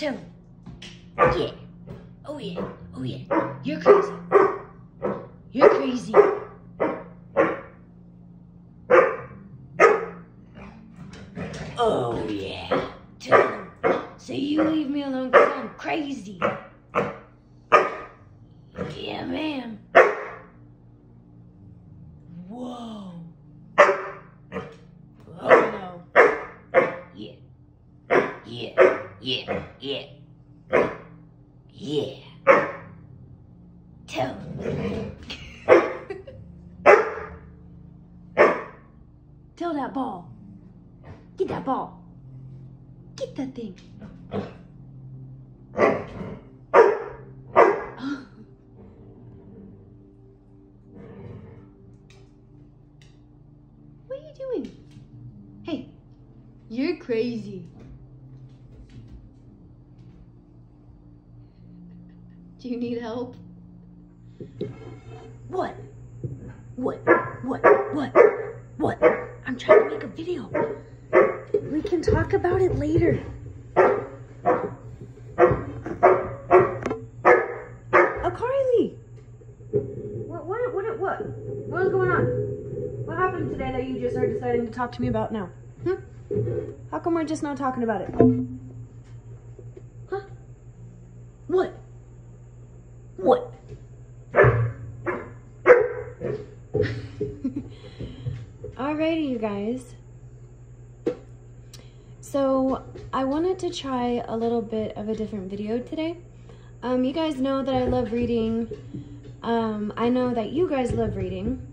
Tell him. Yeah. Oh yeah. Oh yeah. You're crazy. You're crazy. Oh yeah. Tell him. Say you leave me alone because I'm crazy. Yeah, ma'am. Whoa. Oh no. Yeah. Yeah. Yeah. Yeah. Yeah. Tell him. Tell that ball. Get that ball. Get that thing. What are you doing? Hey, you're crazy. Do you need help? What? What? I'm trying to make a video. We can talk about it later. Oh, Carly! What was going on? What happened today that you just are deciding to talk to me about now? How come we're just not talking about it? Huh? What? Alrighty, you guys. So I wanted to try a little bit of a different video today. You guys know that I love reading. I know that you guys love reading.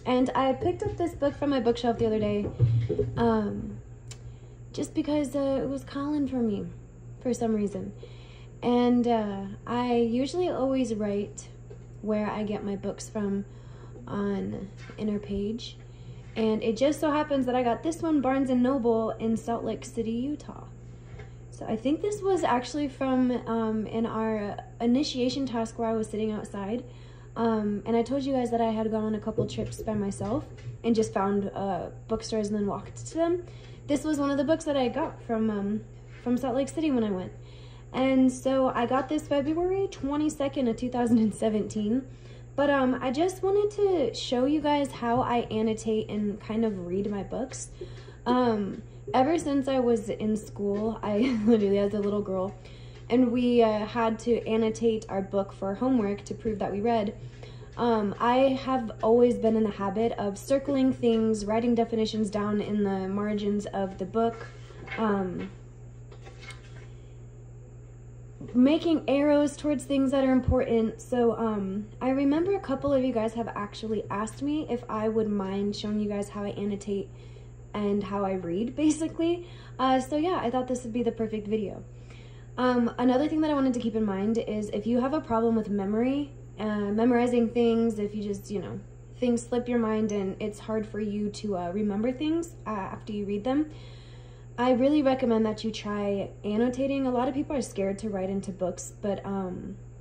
And I picked up this book from my bookshelf the other day. Just because it was calling for me for some reason. And I usually always write where I get my books from on Inner Page. And it just so happens that I got this one, Barnes & Noble, in Salt Lake City, Utah. So I think this was actually from in our initiation task where I was sitting outside. And I told you guys that I had gone on a couple trips by myself and just found bookstores and then walked to them. This was one of the books that I got from Salt Lake City when I went. And so I got this February 22nd of 2017. But I just wanted to show you guys how I annotate and kind of read my books. Ever since I was in school, I literally, as a little girl, and we had to annotate our book for homework to prove that we read. I have always been in the habit of circling things, writing definitions down in the margins of the book, making arrows towards things that are important. So I remember a couple of you guys have actually asked me if I would mind showing you guys how I annotate and how I read, basically. So yeah, I thought this would be the perfect video. Another thing that I wanted to keep in mind is if you have a problem with memory, memorizing things, if you just, you know, things slip your mind and it's hard for you to remember things after you read them, I really recommend that you try annotating. A lot of people are scared to write into books, but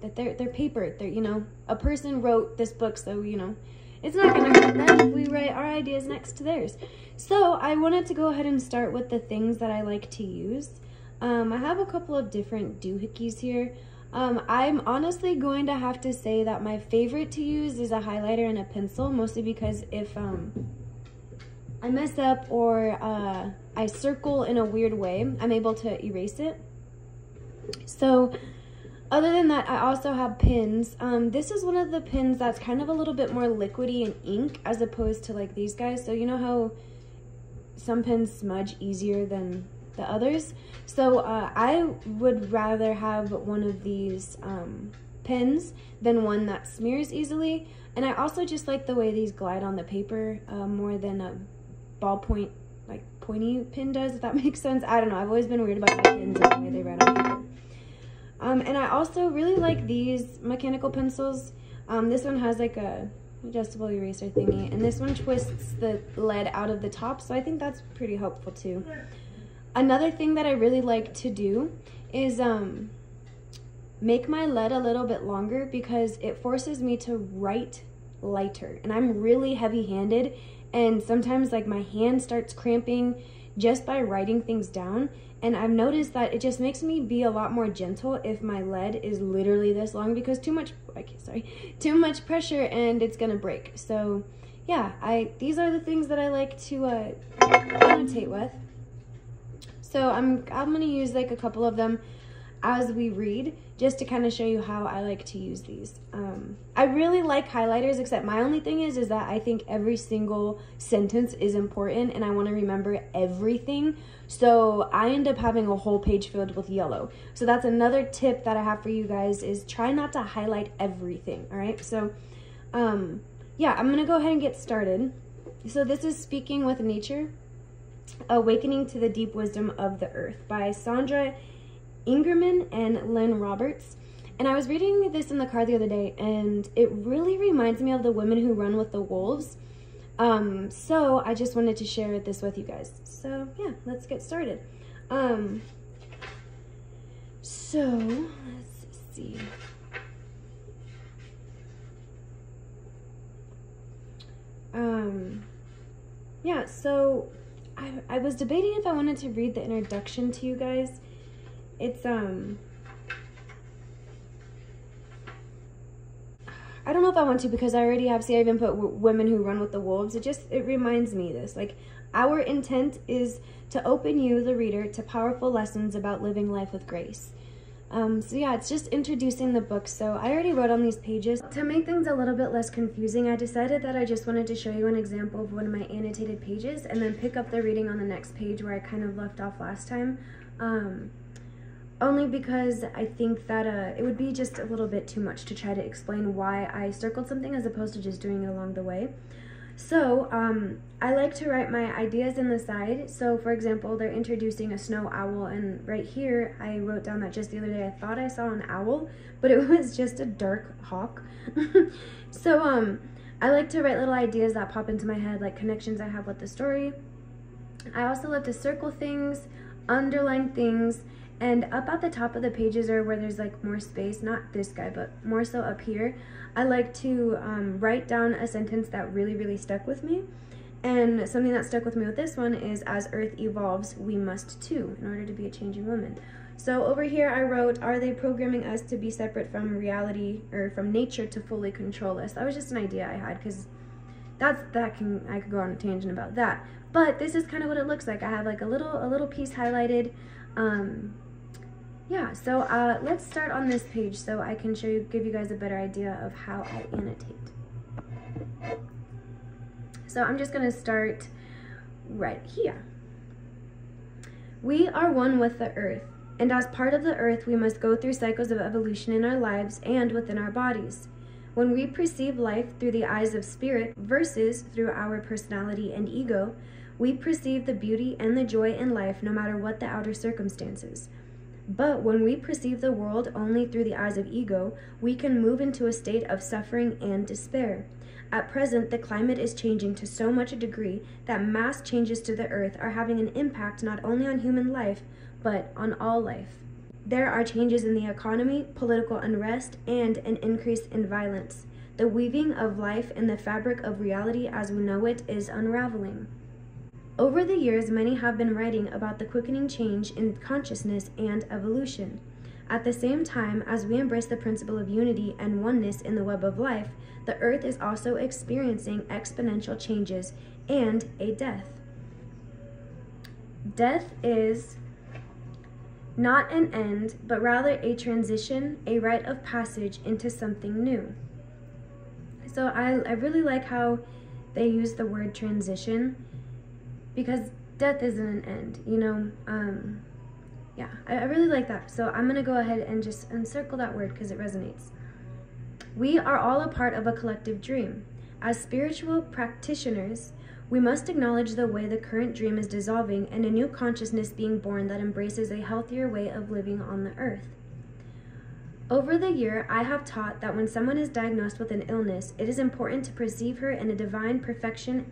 that they're paper. They're, you know, a person wrote this book, so, you know, it's not gonna hurt them if we write our ideas next to theirs. So I wanted to go ahead and start with the things that I like to use. I have a couple of different doohickeys here. I'm honestly going to have to say that my favorite to use is a highlighter and a pencil, mostly because if I mess up or I circle in a weird way, I'm able to erase it. So other than that, I also have pins. This is one of the pins that's kind of a little bit more liquidy in ink as opposed to like these guys. So you know how some pins smudge easier than the others? So I would rather have one of these pins than one that smears easily. And I also just like the way these glide on the paper more than a ballpoint, like pointy pin does, if that makes sense. I don't know, I've always been weird about my pins and the way they write on paper. And I also really like these mechanical pencils. This one has like a adjustable eraser thingy, and this one twists the lead out of the top, so I think that's pretty helpful too. Another thing that I really like to do is make my lead a little bit longer because it forces me to write lighter, and I'm really heavy-handed, and sometimes like my hand starts cramping just by writing things down. And I've noticed that it just makes me be a lot more gentle if my lead is literally this long, because too much pressure and it's gonna break. So yeah, these are the things that I like to annotate with. So I'm gonna use like a couple of them as we read, just to kind of show you how I like to use these. I really like highlighters, except my only thing is that I think every single sentence is important and I want to remember everything. So I end up having a whole page filled with yellow. So that's another tip that I have for you guys, is try not to highlight everything, all right? So yeah, I'm gonna go ahead and get started. So this is Speaking with Nature, Awakening to the Deep Wisdom of the Earth by Sandra Ingerman and Lynn Roberts. And I was reading this in the car the other day, and it really reminds me of the women who run with the wolves. So I just wanted to share this with you guys. So yeah, let's get started. So let's see. Yeah, so I was debating if I wanted to read the introduction to you guys. It's, I don't know if I want to, because I already have, see, I even put women who run with the wolves. It reminds me of this. Like, our intent is to open you, the reader, to powerful lessons about living life with grace. So yeah, it's just introducing the book. So I already wrote on these pages. To make things a little bit less confusing, I decided that I just wanted to show you an example of one of my annotated pages and then pick up the reading on the next page where I kind of left off last time. Only because I think that it would be just a little bit too much to try to explain why I circled something as opposed to just doing it along the way. So I like to write my ideas in the side. So for example, they're introducing a snow owl, and right here I wrote down that just the other day I thought I saw an owl, but it was just a dark hawk. So I like to write little ideas that pop into my head, like connections I have with the story. I also love to circle things, underline things, and up at the top of the pages, or where there's like more space, not this guy, but more so up here, I like to write down a sentence that really stuck with me. And something that stuck with me with this one is, as Earth evolves, we must too, in order to be a changing woman. So over here I wrote, are they programming us to be separate from reality, or from nature, to fully control us? That was just an idea I had, because I could go on a tangent about that. But this is kind of what it looks like. I have like a little piece highlighted. Yeah, so let's start on this page so I can give you guys a better idea of how I annotate. So I'm just gonna start right here. We are one with the earth, and as part of the earth, we must go through cycles of evolution in our lives and within our bodies. When we perceive life through the eyes of spirit versus through our personality and ego, we perceive the beauty and the joy in life no matter what the outer circumstances. But when we perceive the world only through the eyes of ego, we can move into a state of suffering and despair. At present, the climate is changing to so much a degree that mass changes to the earth are having an impact not only on human life, but on all life. There are changes in the economy, political unrest, and an increase in violence. The weaving of life in the fabric of reality as we know it is unraveling. Over the years, many have been writing about the quickening change in consciousness and evolution. At the same time, as we embrace the principle of unity and oneness in the web of life, the earth is also experiencing exponential changes and a death. Death is not an end, but rather a transition, a rite of passage into something new. So I really like how they use the word transition, because death isn't an end, you know? Yeah, I really like that. So I'm gonna go ahead and just encircle that word because it resonates. We are all a part of a collective dream. As spiritual practitioners, we must acknowledge the way the current dream is dissolving and a new consciousness being born that embraces a healthier way of living on the earth. Over the year, I have taught that when someone is diagnosed with an illness, it is important to perceive her in a divine perfection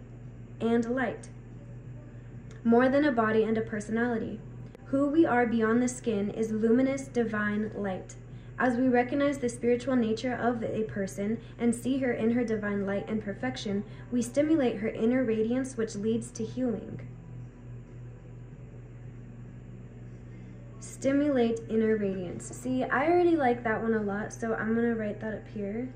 and light, more than a body and a personality. Who we are beyond the skin is luminous divine light. As we recognize the spiritual nature of a person and see her in her divine light and perfection, we stimulate her inner radiance, which leads to healing. Stimulate inner radiance. See, I already like that one a lot, so I'm going to write that up here.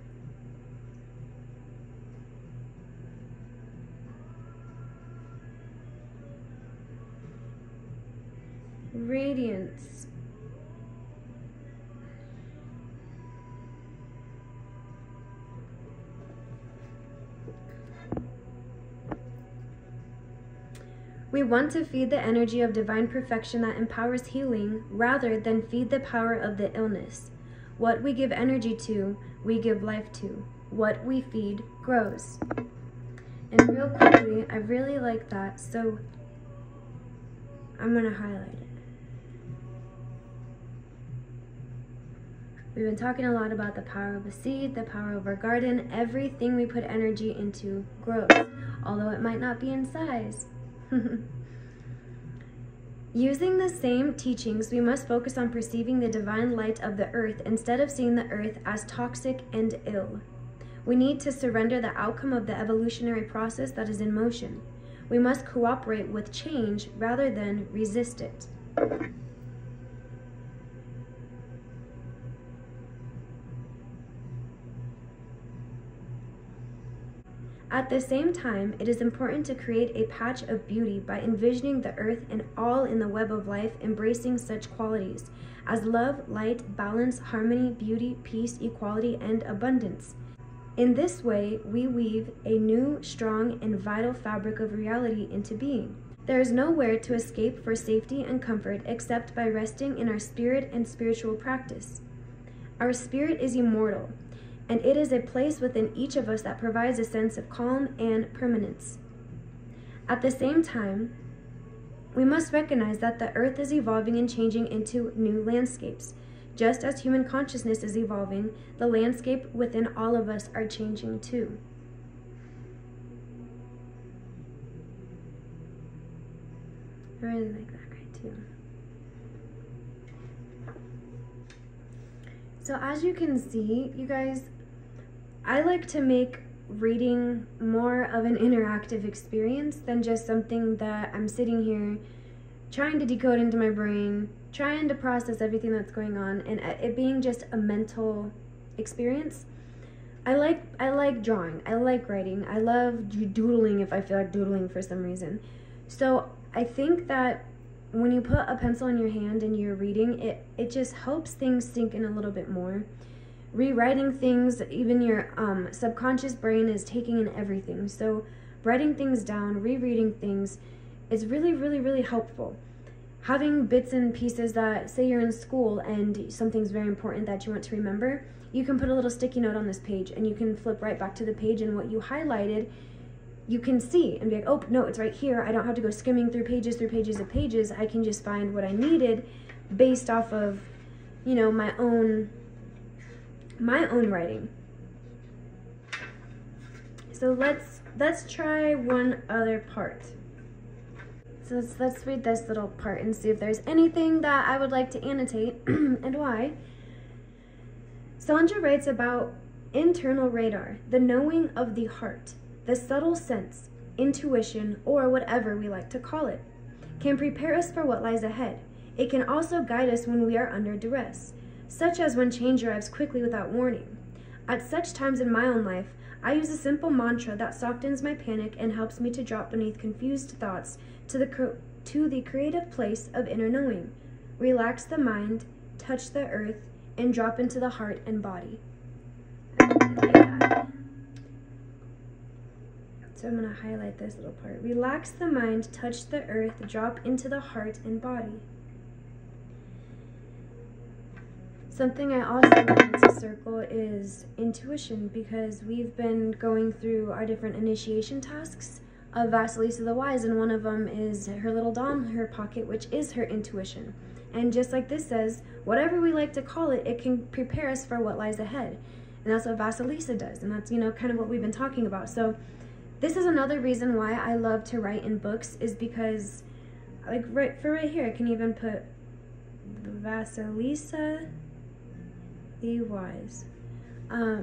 Radiance. We want to feed the energy of divine perfection that empowers healing rather than feed the power of the illness. What we give energy to, we give life to. What we feed grows. And real quickly, I really like that, so I'm going to highlight it. We've been talking a lot about the power of a seed, the power of our garden. Everything we put energy into grows, although it might not be in size. Using the same teachings, we must focus on perceiving the divine light of the earth instead of seeing the earth as toxic and ill. We need to surrender the outcome of the evolutionary process that is in motion. We must cooperate with change rather than resist it. At the same time, it is important to create a patch of beauty by envisioning the earth and all in the web of life embracing such qualities as love, light, balance, harmony, beauty, peace, equality, and abundance. In this way, we weave a new, strong, and vital fabric of reality into being. There is nowhere to escape for safety and comfort except by resting in our spirit and spiritual practice. Our spirit is immortal, and it is a place within each of us that provides a sense of calm and permanence. At the same time, we must recognize that the earth is evolving and changing into new landscapes. Just as human consciousness is evolving, the landscape within all of us are changing too. I really like that guy too. So as you can see, you guys, I like to make reading more of an interactive experience than just something that I'm sitting here trying to decode into my brain, trying to process everything that's going on, and it being just a mental experience. I like drawing, I like writing, I love doodling if I feel like doodling for some reason. So I think that when you put a pencil in your hand and you're reading, it just helps things sink in a little bit more. Rewriting things, even your subconscious brain is taking in everything. So writing things down, rereading things is really, really, really helpful. Having bits and pieces that, say you're in school and something's very important that you want to remember, you can put a little sticky note on this page and you can flip right back to the page, and what you highlighted, you can see and be like, oh, no, it's right here. I don't have to go skimming through pages of pages. I can just find what I needed based off of, you know, my own writing. So let's try one other part. So let's read this little part and see if there's anything that I would like to annotate and why. Sandra writes about internal radar, the knowing of the heart, the subtle sense, intuition, or whatever we like to call it, can prepare us for what lies ahead. It can also guide us when we are under duress, such as when change arrives quickly without warning. At such times in my own life, I use a simple mantra that softens my panic and helps me to drop beneath confused thoughts to the creative place of inner knowing. Relax the mind, touch the earth, and drop into the heart and body. I really like that. So I'm going to highlight this little part. Relax the mind, touch the earth, drop into the heart and body. Something I also want to circle is intuition, because we've been going through our different initiation tasks of Vasilisa the Wise, and one of them is her little doll in her pocket, which is her intuition. And just like this says, whatever we like to call it, it can prepare us for what lies ahead. And that's what Vasilisa does, and that's, you know, kind of what we've been talking about. So this is another reason why I love to write in books, is because, like, right here, I can even put Vasilisa the Wise. I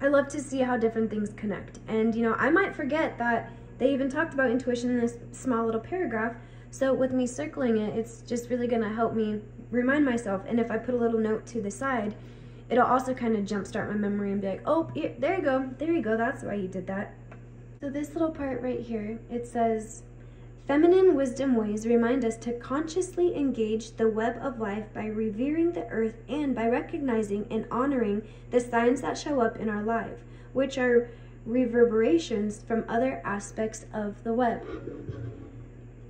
love to see how different things connect. And, you know, I might forget that they even talked about intuition in this small little paragraph, So with me circling it, it's just really going to help me remind myself. And if I put a little note to the side, it'll also kind of jumpstart my memory and be like, oh, here, there you go, that's why you did that. So this little part right here, it says, feminine wisdom ways remind us to consciously engage the web of life by revering the earth and by recognizing and honoring the signs that show up in our life, which are reverberations from other aspects of the web.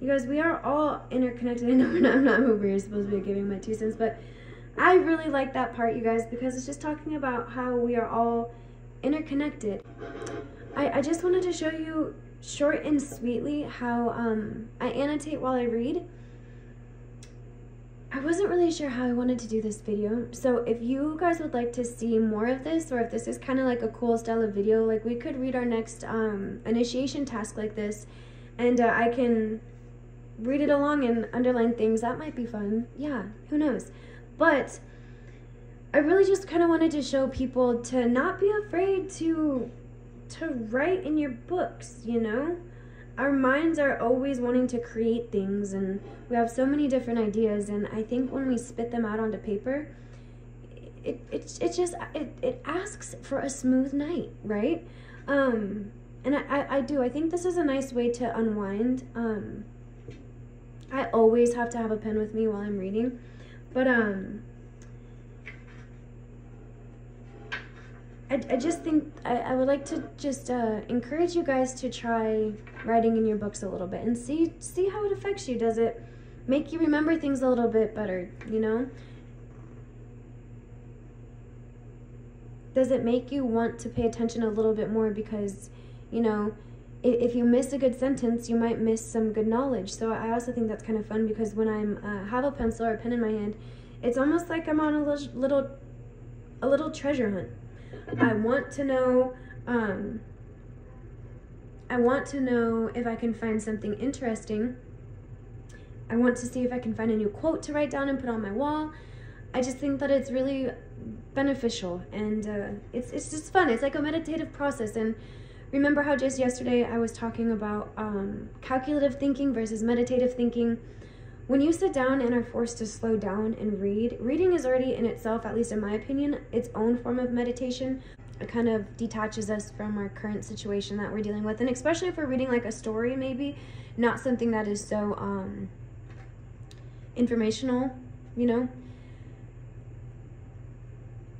You guys, we are all interconnected. I know I'm not who we're supposed to be giving my 2 cents, but I really like that part, you guys, because it's just talking about how we are all interconnected. I just wanted to show you short and sweetly how I annotate while I read. I wasn't really sure how I wanted to do this video, so if you guys would like to see more of this, or if this is kind of like a cool style of video, like we could read our next initiation task like this, and I can read it along and underline things. That might be fun. Yeah, who knows? But I really just kind of wanted to show people to not be afraid to write in your books, you know? Our minds are always wanting to create things, and we have so many different ideas, and I think when we spit them out onto paper, it asks for a smooth night, right? And I think this is a nice way to unwind. I always have to have a pen with me while I'm reading, but I just think I would like to just encourage you guys to try writing in your books a little bit and see how it affects you. Does it make you remember things a little bit better, you know? Does it make you want to pay attention a little bit more because, you know, if you miss a good sentence, you might miss some good knowledge. So I also think that's kind of fun, because when I'm have a pencil or a pen in my hand, it's almost like I'm on a little treasure hunt. I want to know if I can find something interesting. I want to see if I can find a new quote to write down and put on my wall. I just think that it's really beneficial, and it's just fun. It's like a meditative process. And remember how just yesterday I was talking about calculative thinking versus meditative thinking? When you sit down and are forced to slow down and reading is already in itself, at least in my opinion, its own form of meditation. It kind of detaches us from our current situation that we're dealing with. And especially if we're reading like a story, maybe, not something that is so informational, you know?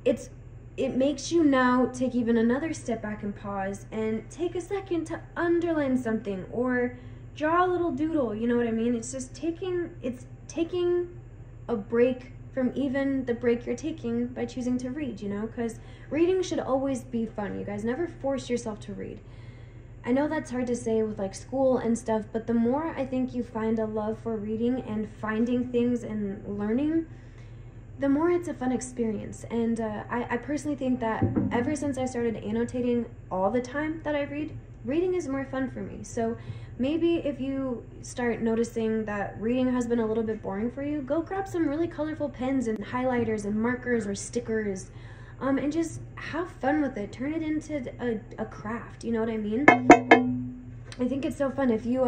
It makes you now take even another step back and pause and take a second to underline something or draw a little doodle, you know what I mean? It's just taking a break from even the break you're taking by choosing to read, you know? Because reading should always be fun, you guys. Never force yourself to read. I know that's hard to say with like school and stuff, but the more I think you find a love for reading and finding things and learning, the more it's a fun experience. And I personally think that ever since I started annotating all the time that I read, reading is more fun for me. So maybe if you start noticing that reading has been a little bit boring for you, go grab some really colorful pens and highlighters and markers or stickers, and just have fun with it. Turn it into a craft, you know what I mean? I think it's so fun. If you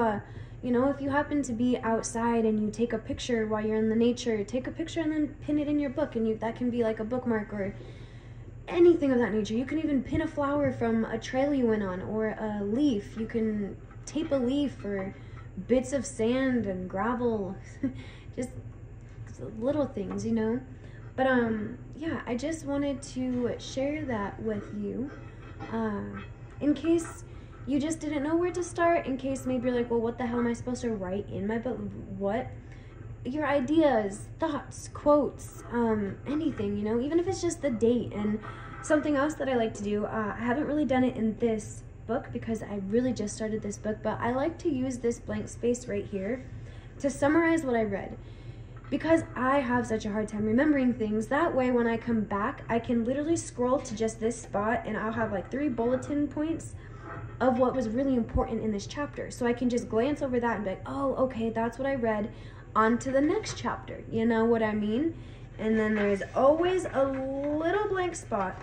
you know, if you happen to be outside and you take a picture while you're in the nature, take a picture and then pin it in your book, and that can be like a bookmark or anything of that nature. You can even pin a flower from a trail you went on, or a leaf. You can tape a leaf, or bits of sand and gravel, just little things, you know? But yeah, I just wanted to share that with you, in case you just didn't know where to start, in case maybe you're like, well, what the hell am I supposed to write in my book? What? Your ideas, thoughts, quotes, anything, you know, even if it's just the date. And something else that I like to do, I haven't really done it in this book because I really just started this book, but I like to use this blank space right here to summarize what I read, because I have such a hard time remembering things. That way, when I come back, I can literally scroll to just this spot and I'll have like 3 bulletin points of what was really important in this chapter. So I can just glance over that and be like, oh, okay, that's what I read. On to the next chapter, you know what I mean? And then there's always a little blank spot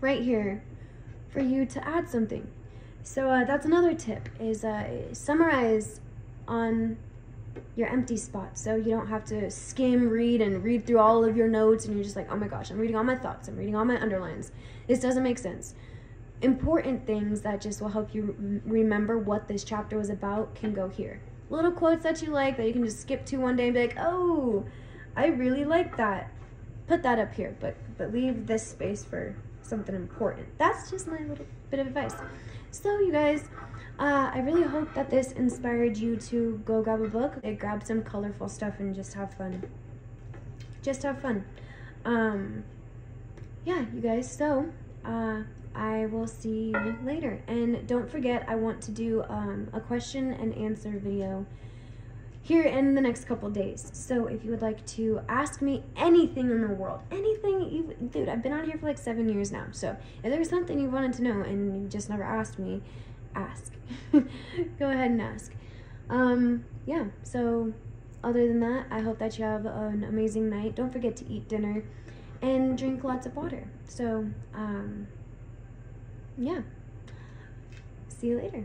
right here for you to add something. So that's another tip, is summarize on your empty spot, so you don't have to skim read and read through all of your notes and you're just like, oh my gosh, I'm reading all my thoughts, I'm reading all my underlines. This doesn't make sense. Important things that just will help you remember what this chapter was about can go here. Little quotes that you like that you can just skip to one day and be like, oh, I really like that. Put that up here, but leave this space for something important. That's just my little bit of advice. So you guys, I really hope that this inspired you to go grab a book, grab some colorful stuff, and just have fun. Just have fun. Yeah, you guys, so I will see you later. And don't forget, I want to do a question and answer video here in the next couple days. So if you would like to ask me anything in the world, anything, dude, I've been on here for like 7 years now. So if there's something you wanted to know and you just never asked me, ask. Go ahead and ask. Yeah, so other than that, I hope that you have an amazing night. Don't forget to eat dinner and drink lots of water. So, yeah. See you later.